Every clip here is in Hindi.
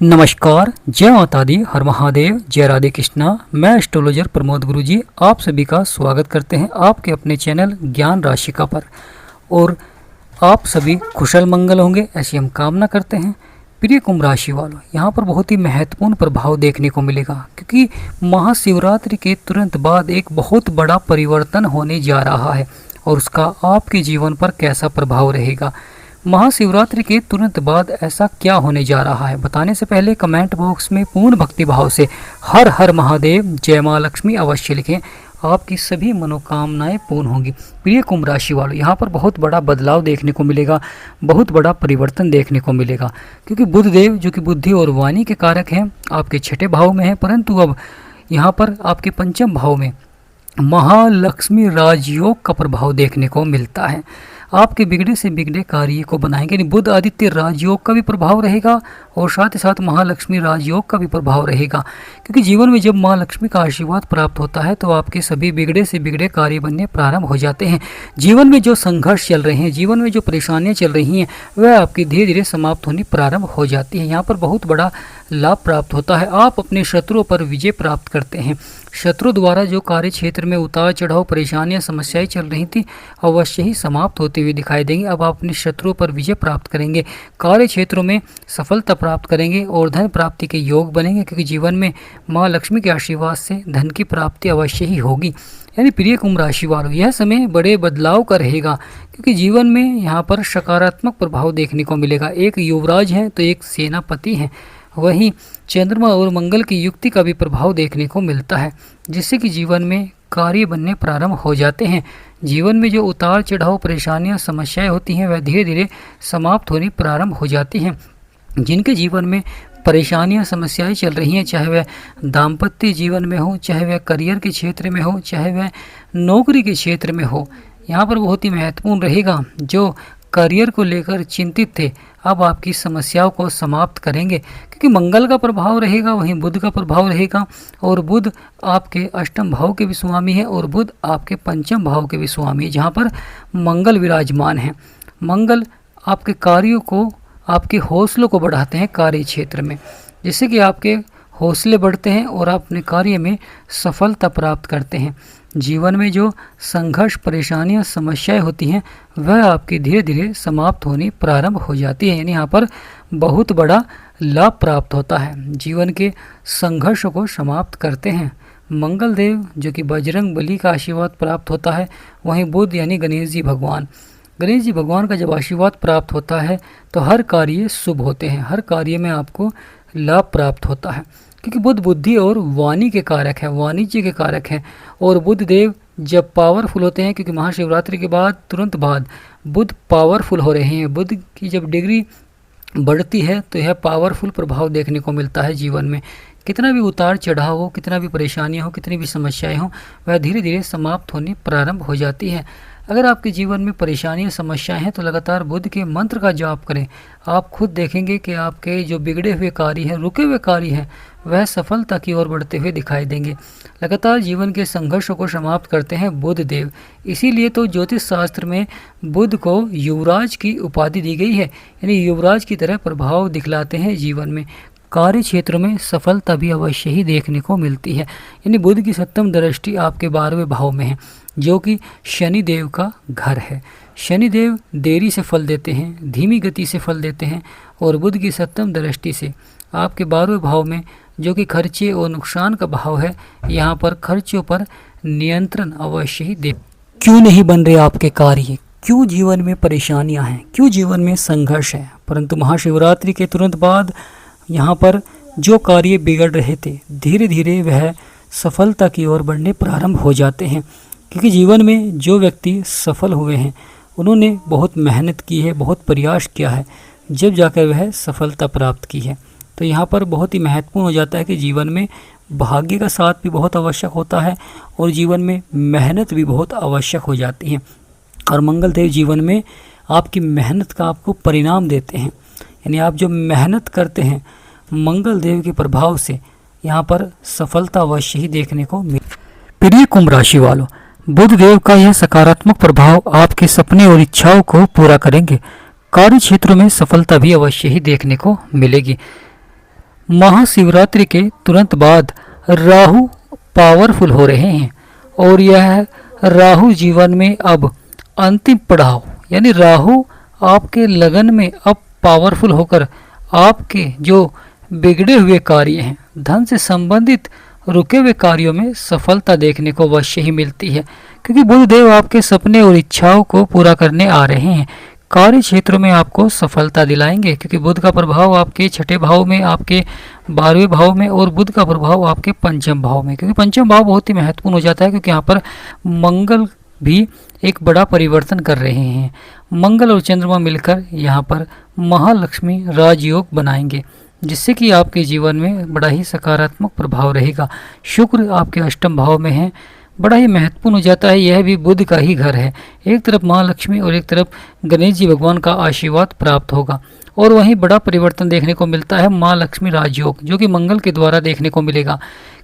नमस्कार, जय माता दी, हर महादेव, जय राधे कृष्णा। मैं एस्ट्रोलॉजर प्रमोद गुरुजी आप सभी का स्वागत करते हैं आपके अपने चैनल ज्ञान राशिका पर। और आप सभी कुशल मंगल होंगे ऐसी हम कामना करते हैं। प्रिय कुंभ राशि वालों, यहाँ पर बहुत ही महत्वपूर्ण प्रभाव देखने को मिलेगा क्योंकि महाशिवरात्रि के तुरंत बाद एक बहुत बड़ा परिवर्तन होने जा रहा है और उसका आपके जीवन पर कैसा प्रभाव रहेगा। महाशिवरात्रि के तुरंत बाद ऐसा क्या होने जा रहा है, बताने से पहले कमेंट बॉक्स में पूर्ण भक्ति भाव से हर हर महादेव, जय माँ लक्ष्मी अवश्य लिखें। आपकी सभी मनोकामनाएं पूर्ण होंगी। प्रिय कुंभ राशि वालों, यहाँ पर बहुत बड़ा बदलाव देखने को मिलेगा, बहुत बड़ा परिवर्तन देखने को मिलेगा क्योंकि बुध देव जो कि बुद्धि और वाणी के कारक हैं आपके छठे भाव में है, परंतु अब यहाँ पर आपके पंचम भाव में महालक्ष्मी राजयोग का प्रभाव देखने को मिलता है। आपके बिगड़े से बिगड़े कार्य को बनाएंगे, यानी बुध आदित्य राजयोग का भी प्रभाव रहेगा और साथ ही साथ महालक्ष्मी राजयोग का भी प्रभाव रहेगा क्योंकि जीवन में जब माँ लक्ष्मी का आशीर्वाद प्राप्त होता है तो आपके सभी बिगड़े से बिगड़े कार्य बनने प्रारंभ हो जाते हैं। जीवन में जो संघर्ष चल रहे हैं, जीवन में जो परेशानियां चल रही हैं, वह आपकी धीरे धीरे समाप्त होनी प्रारंभ हो जाती है। यहाँ पर बहुत बड़ा लाभ प्राप्त होता है। आप अपने शत्रुओं पर विजय प्राप्त करते हैं। शत्रु द्वारा जो कार्य क्षेत्र में उतार चढ़ाव, परेशानियां, समस्याएं चल रही थी अवश्य ही समाप्त होते हुए दिखाई देंगे। अब आप अपने शत्रुओं पर विजय प्राप्त करेंगे, कार्य क्षेत्रों में सफलता प्राप्त करेंगे और धन प्राप्ति के योग बनेंगे क्योंकि जीवन में माँ लक्ष्मी के आशीर्वाद से धन की प्राप्ति अवश्य ही होगी। यानी प्रिय कुंभ राशि वालों, यह समय बड़े बदलाव का रहेगा क्योंकि जीवन में यहाँ पर सकारात्मक प्रभाव देखने को मिलेगा। एक युवराज है तो एक सेनापति है, वहीं चंद्रमा और मंगल की युक्ति का भी प्रभाव देखने को मिलता है जिससे कि जीवन में कार्य बनने प्रारंभ हो जाते हैं। जीवन में जो उतार चढ़ाव, परेशानियां, समस्याएं होती हैं वह धीरे धीरे समाप्त होनी प्रारंभ हो जाती हैं। जिनके जीवन में परेशानियां, समस्याएं चल रही हैं, चाहे वह दाम्पत्य जीवन में हो, चाहे वह करियर के क्षेत्र में हो, चाहे वह नौकरी के क्षेत्र में हो, यहाँ पर बहुत ही महत्वपूर्ण रहेगा। जो करियर को लेकर चिंतित थे अब आपकी समस्याओं को समाप्त करेंगे क्योंकि मंगल का प्रभाव रहेगा, वहीं बुध का प्रभाव रहेगा और बुध आपके अष्टम भाव के भी स्वामी है और बुध आपके पंचम भाव के भी स्वामी है जहाँ पर मंगल विराजमान है। मंगल आपके कार्यों को, आपके हौसलों को बढ़ाते हैं कार्य क्षेत्र में, जिससे कि आपके हौसले बढ़ते हैं और आप अपने कार्य में सफलता प्राप्त करते हैं। जीवन में जो संघर्ष, परेशानियां, समस्याएं होती हैं वह आपकी धीरे धीरे समाप्त होनी प्रारंभ हो जाती है। यानी यहाँ पर बहुत बड़ा लाभ प्राप्त होता है, जीवन के संघर्षों को समाप्त करते हैं। मंगल देव जो कि बजरंग बली का आशीर्वाद प्राप्त होता है, वहीं बुध यानी गणेश जी भगवान का जब आशीर्वाद प्राप्त होता है तो हर कार्य शुभ होते हैं, हर कार्य में आपको लाभ प्राप्त होता है क्योंकि बुध बुद्धि और वाणी के कारक है, वाणिज्य के कारक हैं। और बुध देव जब पावरफुल होते हैं, क्योंकि महाशिवरात्रि के बाद तुरंत बाद बुध पावरफुल हो रहे हैं, बुध की जब डिग्री बढ़ती है तो यह पावरफुल प्रभाव देखने को मिलता है। जीवन में कितना भी उतार चढ़ाव हो, कितना भी परेशानियाँ हो, कितनी भी समस्याएं हों, वह धीरे धीरे समाप्त होनी प्रारंभ हो जाती है। अगर आपके जीवन में परेशानियां, समस्याएं हैं तो लगातार बुध के मंत्र का जाप करें। आप खुद देखेंगे कि आपके जो बिगड़े हुए कार्य हैं, रुके हुए कार्य हैं, वह सफलता की ओर बढ़ते हुए दिखाई देंगे। लगातार जीवन के संघर्षों को समाप्त करते हैं बुध देव। इसीलिए तो ज्योतिष शास्त्र में बुध को युवराज की उपाधि दी गई है, यानी युवराज की तरह प्रभाव दिखलाते हैं जीवन में। कार्य क्षेत्र में सफलता भी अवश्य ही देखने को मिलती है। यानी बुध की सप्तम दृष्टि आपके 12वें भाव में है जो कि शनि देव का घर है। शनि देव देरी से फल देते हैं, धीमी गति से फल देते हैं और बुध की सप्तम दृष्टि से आपके 12वें भाव में जो कि खर्चे और नुकसान का भाव है, यहाँ पर खर्चों पर नियंत्रण अवश्य ही दे। क्यों नहीं बन रहे आपके कार्य, क्यों जीवन में परेशानियाँ हैं, क्यों जीवन में संघर्ष है, परंतु महाशिवरात्रि के तुरंत बाद यहाँ पर जो कार्य बिगड़ रहे थे धीरे धीरे वह सफलता की ओर बढ़ने प्रारंभ हो जाते हैं क्योंकि जीवन में जो व्यक्ति सफल हुए हैं उन्होंने बहुत मेहनत की है, बहुत प्रयास किया है, जब जाकर वह सफलता प्राप्त की है। तो यहाँ पर बहुत ही महत्वपूर्ण हो जाता है कि जीवन में भाग्य का साथ भी बहुत आवश्यक होता है और जीवन में मेहनत भी बहुत आवश्यक हो जाती है और मंगल देव जीवन में आपकी मेहनत का आपको परिणाम देते हैं। यानी आप जो मेहनत करते हैं मंगल देव के प्रभाव से यहाँ पर सफलता अवश्य ही देखने को मिले। प्रिय कुंभ राशि वालों, बुध देव का यह सकारात्मक प्रभाव आपके सपने और इच्छाओं को पूरा करेंगे। कार्य क्षेत्रों में सफलता भी अवश्य ही देखने को मिलेगी। महाशिवरात्रि के तुरंत बाद राहु पावरफुल हो रहे हैं और यह राहु जीवन में अब अंतिम पड़ाव यानी राहु आपके लगन में अब पावरफुल होकर आपके जो बिगड़े हुए कार्य हैं, धन से संबंधित रुके हुए कार्यों में सफलता देखने को अवश्य ही मिलती है, क्योंकि बुध देव आपके सपने और इच्छाओं को पूरा करने आ रहे हैं। कार्य क्षेत्रों में आपको सफलता दिलाएंगे, क्योंकि बुध का प्रभाव आपके छठे भाव में, आपके 12वें भाव में और बुध का प्रभाव आपके पंचम भाव में, क्योंकि पंचम भाव बहुत ही महत्वपूर्ण हो जाता है, क्योंकि यहाँ पर मंगल भी एक बड़ा परिवर्तन कर रहे हैं। मंगल और चंद्रमा मिलकर यहाँ पर महालक्ष्मी राजयोग बनाएंगे, जिससे कि आपके जीवन में बड़ा ही सकारात्मक प्रभाव रहेगा। शुक्र आपके अष्टम भाव में है, बड़ा ही महत्वपूर्ण हो जाता है। यह भी बुध का ही घर है। एक तरफ महालक्ष्मी और एक तरफ गणेश जी भगवान का आशीर्वाद प्राप्त होगा, और वहीं बड़ा परिवर्तन देखने को मिलता है महालक्ष्मी राजयोग, जो कि मंगल के द्वारा देखने को मिलेगा,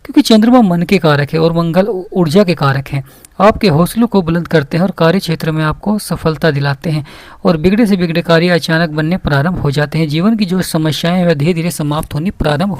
क्योंकि चंद्रमा मन के कारक है और मंगल ऊर्जा के कारक हैं। आपके हौसलों को बुलंद करते हैं और कार्य क्षेत्र में आपको सफलता दिलाते हैं, और बिगड़े से बिगड़े कार्य अचानक बनने प्रारंभ हो जाते हैं। जीवन की जो समस्याएं हैं वह धीरे धीरे समाप्त होनी प्रारंभ हो।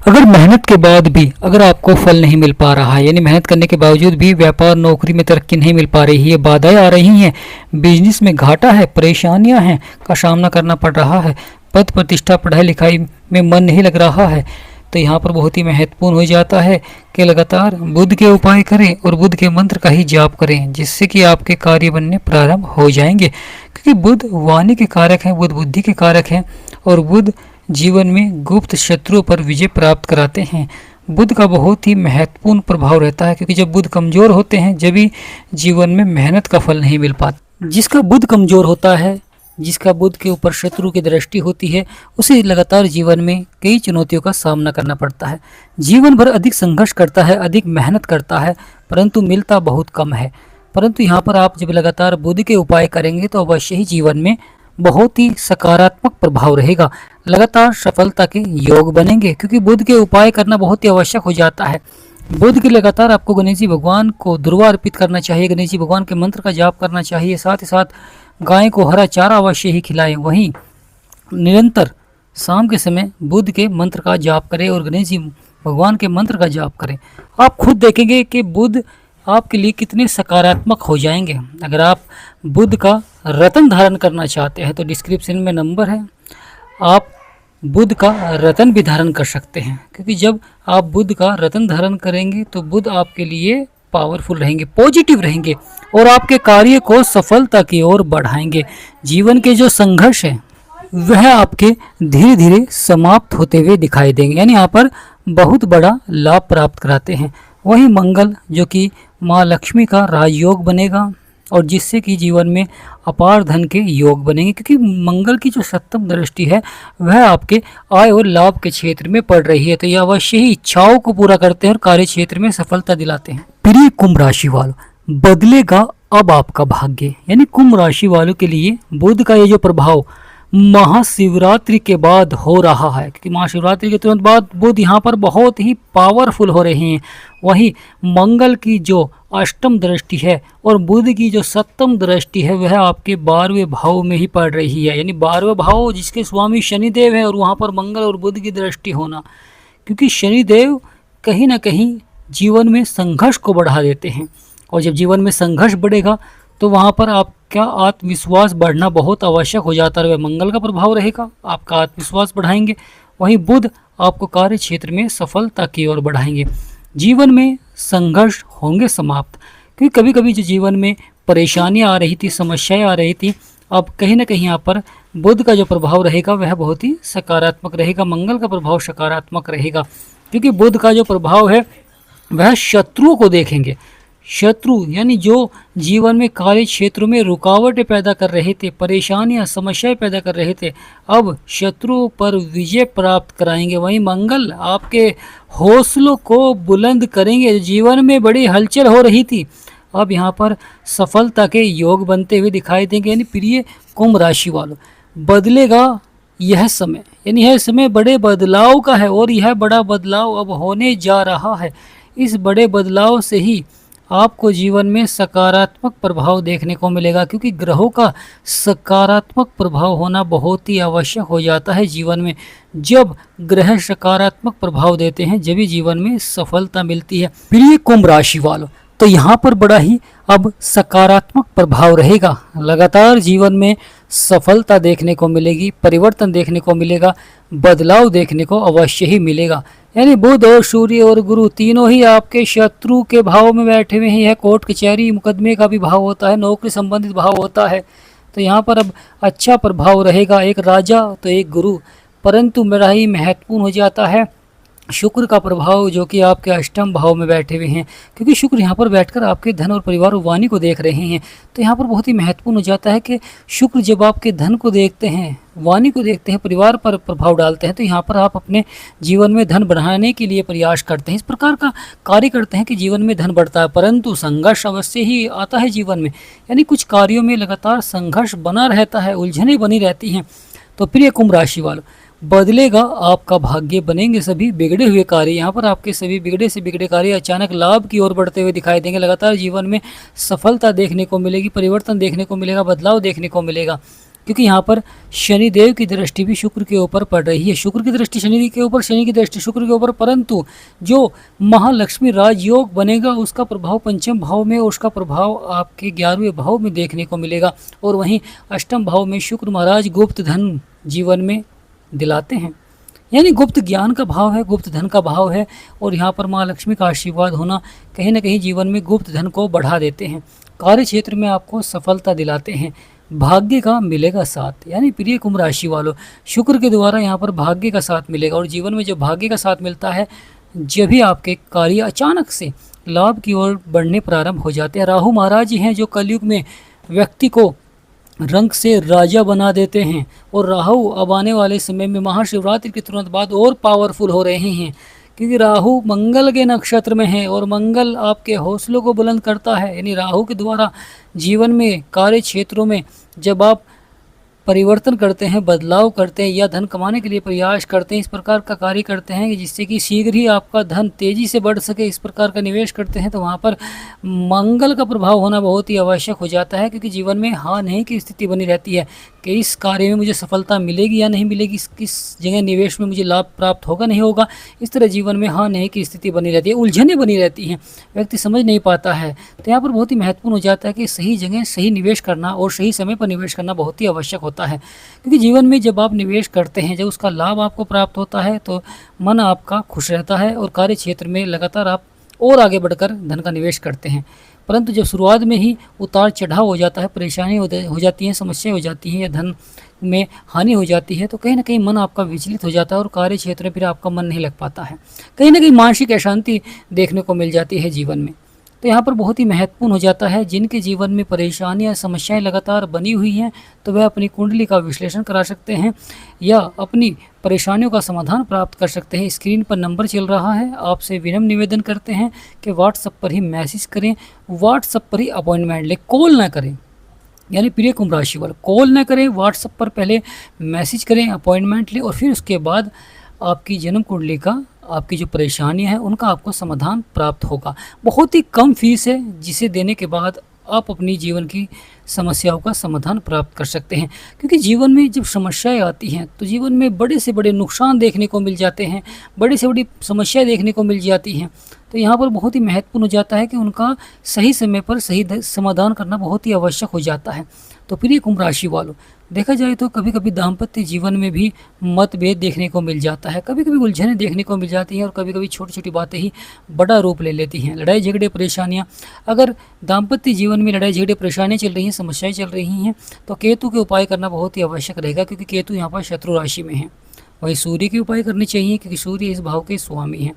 अगर मेहनत के बाद भी अगर आपको फल नहीं मिल पा रहा है, यानी मेहनत करने के बावजूद भी व्यापार नौकरी में तरक्की नहीं मिल पा रही है, बाधाएं आ रही हैं, बिजनेस में घाटा है, परेशानियां हैं का सामना करना पड़ रहा है, पद प्रतिष्ठा पढ़ाई लिखाई में मन नहीं लग रहा है, तो यहाँ पर बहुत ही महत्वपूर्ण हो जाता है कि लगातार बुध के उपाय करें और बुध के मंत्र का ही जाप करें, जिससे कि आपके कार्य बनने प्रारंभ हो जाएंगे। क्योंकि बुध वाणी के कारक हैं, बुध बुद्धि के कारक हैं, और बुध जीवन में गुप्त शत्रुओं पर विजय प्राप्त कराते हैं। बुध का बहुत ही महत्वपूर्ण प्रभाव रहता है, क्योंकि जब बुध कमजोर होते हैं जब भी जीवन में मेहनत का फल नहीं मिल पाता। जिसका बुध कमजोर होता है, जिसका बुध के ऊपर शत्रु की दृष्टि होती है, उसे लगातार जीवन में कई चुनौतियों का सामना करना पड़ता है। जीवन भर अधिक संघर्ष करता है, अधिक मेहनत करता है, परंतु मिलता बहुत कम है। परंतु यहाँ पर आप जब लगातार बुध के उपाय करेंगे तो अवश्य ही जीवन में बहुत ही सकारात्मक प्रभाव रहेगा, लगातार सफलता के योग बनेंगे, क्योंकि बुध के उपाय करना बहुत ही आवश्यक हो जाता है। बुध के लगातार आपको गणेश जी भगवान को दुर्वा अर्पित करना चाहिए, गणेश जी भगवान के मंत्र का जाप करना चाहिए, साथ ही साथ गाय को हरा चारा अवश्य ही खिलाएं। वहीं निरंतर शाम के समय बुध के मंत्र का जाप करें और गणेश जी भगवान के मंत्र का जाप करें। आप खुद देखेंगे कि बुध आपके लिए कितने सकारात्मक हो जाएंगे। अगर आप बुध का रतन धारण करना चाहते हैं तो डिस्क्रिप्शन में नंबर है, आप बुध का रतन भी धारण कर सकते हैं, क्योंकि जब आप बुध का रतन धारण करेंगे तो बुध आपके लिए पावरफुल रहेंगे, पॉजिटिव रहेंगे और आपके कार्य को सफलता की ओर बढ़ाएंगे। जीवन के जो संघर्ष है वह आपके धीरे धीरे समाप्त होते हुए दिखाई देंगे, यानी यहाँ पर बहुत बड़ा लाभ प्राप्त कराते हैं। वही मंगल जो कि माँ लक्ष्मी का राजयोग बनेगा, और जिससे कि जीवन में अपार धन के योग बनेंगे, क्योंकि मंगल की जो सप्तम दृष्टि है वह आपके आय और लाभ के क्षेत्र में पड़ रही है, तो यह अवश्य ही इच्छाओं को पूरा करते हैं और कार्य क्षेत्र में सफलता दिलाते हैं। प्रिय कुंभ राशि वालों, बदलेगा अब आपका भाग्य, यानी कुंभ राशि वालों के लिए बुध का ये जो प्रभाव महाशिवरात्रि के बाद हो रहा है, क्योंकि महाशिवरात्रि के तुरंत बाद बुध यहाँ पर बहुत ही पावरफुल हो रहे हैं। वहीं मंगल की जो अष्टम दृष्टि है और बुध की जो सप्तम दृष्टि है वह आपके 12वें भाव में ही पड़ रही है, यानी 12वां भाव जिसके स्वामी शनिदेव है और वहाँ पर मंगल और बुध की दृष्टि होना, क्योंकि शनिदेव कहीं ना कहीं जीवन में संघर्ष को बढ़ा देते हैं, और जब जीवन में संघर्ष बढ़ेगा तो वहाँ पर आपका आत्मविश्वास बढ़ना बहुत आवश्यक हो जाता है। वह मंगल का प्रभाव रहेगा, आपका आत्मविश्वास बढ़ाएंगे। वहीं बुध आपको कार्य क्षेत्र में सफलता की ओर बढ़ाएंगे। जीवन में संघर्ष होंगे समाप्त, क्योंकि कभी कभी जो जीवन में परेशानियाँ आ रही थी, समस्याएं आ रही थी, अब कहीं ना कहीं यहाँ पर बुध का जो प्रभाव रहेगा वह बहुत ही सकारात्मक रहेगा, मंगल का प्रभाव सकारात्मक रहेगा, क्योंकि बुध का जो प्रभाव है वह शत्रुओं को देखेंगे। शत्रु यानी जो जीवन में कार्य क्षेत्रों में रुकावटें पैदा कर रहे थे, परेशानियां समस्याएं पैदा कर रहे थे, अब शत्रुओं पर विजय प्राप्त कराएंगे। वहीं मंगल आपके हौसलों को बुलंद करेंगे। जीवन में बड़ी हलचल हो रही थी, अब यहाँ पर सफलता के योग बनते हुए दिखाई देंगे। यानी प्रिय कुंभ राशि वालों, बदलेगा यह समय, यानी यह समय बड़े बदलाव का है और यह बड़ा बदलाव अब होने जा रहा है। इस बड़े बदलाव से ही आपको जीवन में सकारात्मक प्रभाव देखने को मिलेगा, क्योंकि ग्रहों का सकारात्मक प्रभाव होना बहुत ही आवश्यक हो जाता है जीवन में। जब ग्रह सकारात्मक प्रभाव देते हैं जब ही जीवन में सफलता मिलती है। प्रिय कुंभ राशि वालों, तो यहाँ पर बड़ा ही अब सकारात्मक प्रभाव रहेगा। लगातार जीवन में सफलता देखने को मिलेगी, परिवर्तन देखने को मिलेगा, बदलाव देखने को अवश्य ही मिलेगा। यानी बुध और सूर्य और गुरु तीनों ही आपके शत्रु के भाव में बैठे हुए हैं। कोर्ट कचहरी मुकदमे का भी भाव होता है, नौकरी संबंधित भाव होता है। तो यहाँ पर अब अच्छा प्रभाव रहेगा, एक राजा तो एक गुरु। परंतु बड़ा ही महत्वपूर्ण हो जाता है शुक्र का प्रभाव, जो कि आपके अष्टम भाव में बैठे हुए हैं, क्योंकि शुक्र यहाँ पर बैठकर आपके धन और परिवार और वाणी को देख रहे हैं। तो यहाँ पर बहुत ही महत्वपूर्ण हो जाता है कि शुक्र जब आपके धन को देखते हैं, वाणी को देखते हैं, परिवार पर प्रभाव डालते हैं, तो यहाँ पर आप अपने जीवन में धन बढ़ाने के लिए प्रयास करते हैं, इस प्रकार का कार्य करते हैं कि जीवन में धन बढ़ता है। परंतु संघर्ष अवश्य ही आता है जीवन में, यानी कुछ कार्यों में लगातार संघर्ष बना रहता है, उलझनें बनी रहती हैं। तो प्रिय कुंभ राशि वालों, बदलेगा आपका भाग्य, बनेंगे सभी बिगड़े हुए कार्य। यहाँ पर आपके सभी बिगड़े से बिगड़े कार्य अचानक लाभ की ओर बढ़ते हुए दिखाई देंगे। लगातार जीवन में सफलता देखने को मिलेगी, परिवर्तन देखने को मिलेगा, बदलाव देखने को मिलेगा, क्योंकि यहाँ पर शनिदेव की दृष्टि भी शुक्र के ऊपर पड़ रही है। शुक्र की दृष्टि शनि के ऊपर, शनि की दृष्टि शुक्र के ऊपर, परंतु जो महालक्ष्मी राजयोग बनेगा उसका प्रभाव पंचम भाव में, उसका प्रभाव आपके 11वें भाव में देखने को मिलेगा। और वहीं अष्टम भाव में शुक्र महाराज गुप्त धन जीवन में दिलाते हैं, यानी गुप्त ज्ञान का भाव है, गुप्त धन का भाव है। और यहाँ पर माँ लक्ष्मी का आशीर्वाद होना कहीं ना कहीं जीवन में गुप्त धन को बढ़ा देते हैं, कार्य क्षेत्र में आपको सफलता दिलाते हैं, भाग्य का मिलेगा साथ। यानी प्रिय कुंभ राशि वालों, शुक्र के द्वारा यहाँ पर भाग्य का साथ मिलेगा। और जीवन में जब भाग्य का साथ मिलता है, जब भी आपके कार्य अचानक से लाभ की ओर बढ़ने प्रारंभ हो जाते हैं। राहु महाराज जी हैं जो कलयुग में व्यक्ति को रंग से राजा बना देते हैं, और राहु अब आने वाले समय में महाशिवरात्रि के तुरंत बाद और पावरफुल हो रहे हैं, क्योंकि राहु मंगल के नक्षत्र में है और मंगल आपके हौसलों को बुलंद करता है। यानी राहु के द्वारा जीवन में कार्य क्षेत्रों में जब आप परिवर्तन करते हैं, बदलाव करते हैं या धन कमाने के लिए प्रयास करते हैं, इस प्रकार का कार्य करते हैं कि जिससे कि शीघ्र ही आपका धन तेज़ी से बढ़ सके, इस प्रकार का निवेश करते हैं, तो वहाँ पर मंगल का प्रभाव होना बहुत ही आवश्यक हो जाता है। क्योंकि जीवन में हाँ नहीं की स्थिति बनी रहती है कि इस कार्य में मुझे सफलता मिलेगी या नहीं मिलेगी, किस जगह निवेश में मुझे लाभ प्राप्त होगा नहीं होगा, इस तरह जीवन में हाँ नहीं की स्थिति बनी रहती है, उलझनें बनी रहती हैं, व्यक्ति समझ नहीं पाता है। तो यहाँ पर बहुत ही महत्वपूर्ण हो जाता है कि सही जगह सही निवेश करना और सही समय पर निवेश करना बहुत ही आवश्यक होता है। क्योंकि जीवन में जब आप निवेश करते हैं, जब उसका लाभ आपको प्राप्त होता है, तो मन आपका खुश रहता है और कार्य क्षेत्र में लगातार आप और आगे बढ़कर धन का निवेश करते हैं। परंतु जब शुरुआत में ही उतार चढ़ाव हो जाता है, परेशानी हो जाती है, समस्याएं हो जाती हैं या धन में हानि हो जाती है, तो कहीं ना कहीं मन आपका विचलित हो जाता है और कार्य क्षेत्र में फिर आपका मन नहीं लग पाता है, कहीं ना कहीं मानसिक अशांति देखने को मिल जाती है जीवन में। तो यहाँ पर बहुत ही महत्वपूर्ण हो जाता है, जिनके जीवन में परेशानियाँ समस्याएं लगातार बनी हुई हैं, तो वह अपनी कुंडली का विश्लेषण करा सकते हैं या अपनी परेशानियों का समाधान प्राप्त कर सकते हैं। स्क्रीन पर नंबर चल रहा है, आपसे विनम्र निवेदन करते हैं कि व्हाट्सएप पर ही मैसेज करें, व्हाट्सएप पर ही अपॉइंटमेंट लें, कॉल ना करें। यानी प्रिय कुंभ राशि वाले कॉल ना करें, व्हाट्सएप पर पहले मैसेज करें, अपॉइंटमेंट लें, और फिर उसके बाद आपकी जन्म कुंडली का, आपकी जो परेशानियां हैं उनका आपको समाधान प्राप्त होगा। बहुत ही कम फीस है, जिसे देने के बाद आप अपनी जीवन की समस्याओं का समाधान प्राप्त कर सकते हैं। क्योंकि जीवन में जब समस्याएं आती हैं तो जीवन में बड़े से बड़े नुकसान देखने को मिल जाते हैं, बड़ी से बड़ी समस्याएं देखने को मिल जाती हैं। तो यहाँ पर बहुत ही महत्वपूर्ण हो जाता है कि उनका सही समय पर सही समाधान करना बहुत ही आवश्यक हो जाता है। तो प्रिय कुंभ राशि वालों, देखा जाए तो कभी कभी दाम्पत्य जीवन में भी मतभेद देखने को मिल जाता है, कभी कभी उलझनें देखने को मिल जाती हैं और कभी कभी छोटी छोटी बातें ही बड़ा रूप ले लेती हैं, लड़ाई झगड़े परेशानियां। अगर दाम्पत्य जीवन में लड़ाई झगड़े परेशानियां चल रही हैं, समस्याएं चल रही हैं, तो केतु के उपाय करना बहुत ही आवश्यक रहेगा, क्योंकि केतु यहाँ पर शत्रु राशि में है। वही सूर्य के उपाय करने चाहिए, क्योंकि सूर्य इस भाव के स्वामी हैं।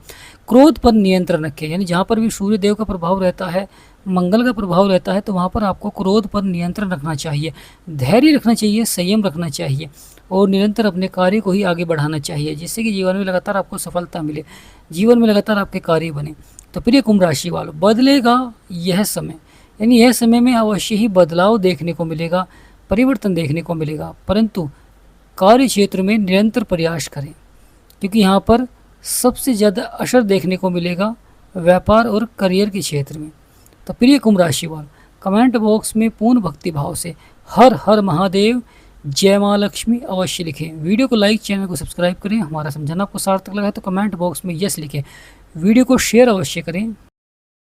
क्रोध पर नियंत्रण रखें, यानी जहाँ पर भी सूर्य देव का प्रभाव रहता है, मंगल का प्रभाव रहता है, तो वहाँ पर आपको क्रोध पर नियंत्रण रखना चाहिए, धैर्य रखना चाहिए, संयम रखना चाहिए और निरंतर अपने कार्य को ही आगे बढ़ाना चाहिए, जिससे कि जीवन में लगातार आपको सफलता मिले, जीवन में लगातार आपके कार्य बने। तो प्रिय कुंभ राशि वालों, बदलेगा यह समय, यानी यह समय में अवश्य ही बदलाव देखने को मिलेगा, परिवर्तन देखने को मिलेगा, परंतु कार्य क्षेत्र में निरंतर प्रयास करें, क्योंकि यहाँ पर सबसे ज़्यादा असर देखने को मिलेगा व्यापार और करियर के क्षेत्र में। तो प्रिय कुंभ राशि वाले, कमेंट बॉक्स में पूर्ण भक्ति भाव से हर हर महादेव, जय माँ लक्ष्मी अवश्य लिखें। वीडियो को लाइक, चैनल को सब्सक्राइब करें। हमारा समझाना आपको सार्थक लगा है तो कमेंट बॉक्स में यस लिखें। वीडियो को शेयर अवश्य करें।